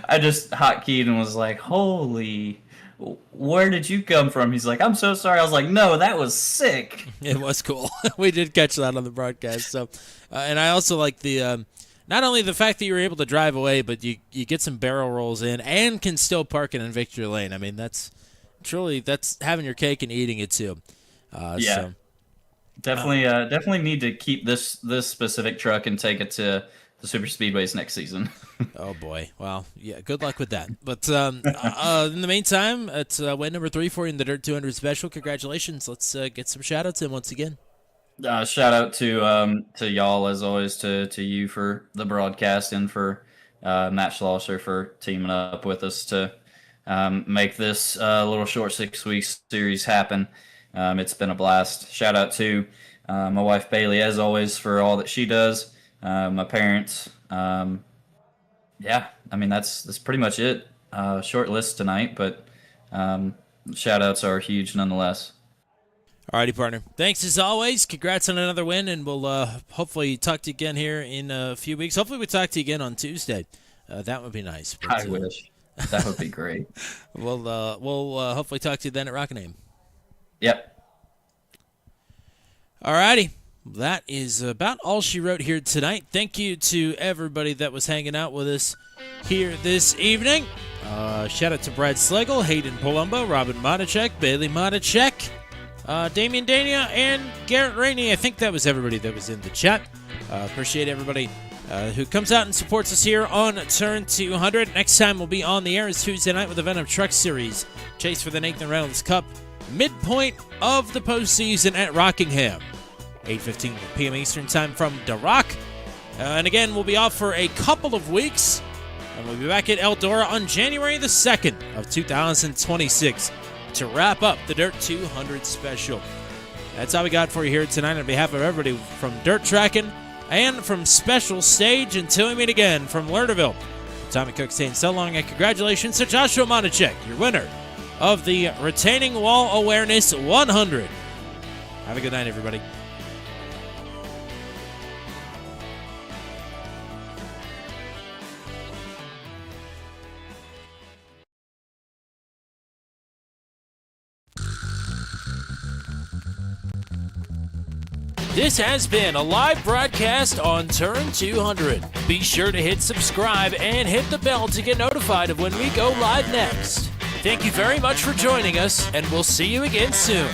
I just hotkeyed and was like, "Holy, where did you come from?" He's like, "I'm so sorry." I was like, "No, that was sick." It was cool. We did catch that on the broadcast. So, and I also like the not only the fact that you were able to drive away, but you get some barrel rolls in and can still park it in victory lane. I mean, that's having your cake and eating it too. Yeah. So. Definitely need to keep this specific truck and take it to the super speedways next season. Oh boy! Well, yeah. Good luck with that. But in the meantime, it's win number 3 for you in the Dirt 200 Special. Congratulations! Let's get some shout outs in once again. Shout out to y'all as always, to you for the broadcast, and for Matt Schlosser for teaming up with us to make this little short 6-week series happen. It's been a blast. Shout out to my wife Bailey, as always, for all that she does. My parents. Yeah, I mean that's pretty much it. Short list tonight, but shout outs are huge nonetheless. Alrighty, partner. Thanks as always. Congrats on another win, and we'll hopefully talk to you again here in a few weeks. Hopefully we talk to you again on Tuesday. That would be nice. But, I wish. That would be great. We'll hopefully talk to you then at Rockingham. Yep. Alrighty. That is about all she wrote here tonight. Thank you to everybody that was hanging out with us here this evening. Shout out to Brad Slegel, Hayden Palumbo, Robin Matichek, Bailey Matichek, Damian Dania, and Garrett Rainey. I think that was everybody that was in the chat. Appreciate everybody who comes out and supports us here on Turn 200. Next time we'll be on the air is Tuesday night with the Venom Truck Series. Chase for the Nathan Reynolds Cup. Midpoint of the postseason at Rockingham. 8:15 p.m. Eastern Time from The Rock. And again, we'll be off for a couple of weeks. And we'll be back at Eldora on January the 2nd of 2026 to wrap up the Dirt 200 Special. That's all we got for you here tonight on behalf of everybody from Dirt Tracking and from Special Stage. Until we meet again from Lernerville, Tommy Cook saying so long and congratulations to Joshua Monachek, your winner of the Retaining Wall Awareness 100. Have a good night, everybody. This has been a live broadcast on Turn 200. Be sure to hit subscribe and hit the bell to get notified of when we go live next. Thank you very much for joining us, and we'll see you again soon.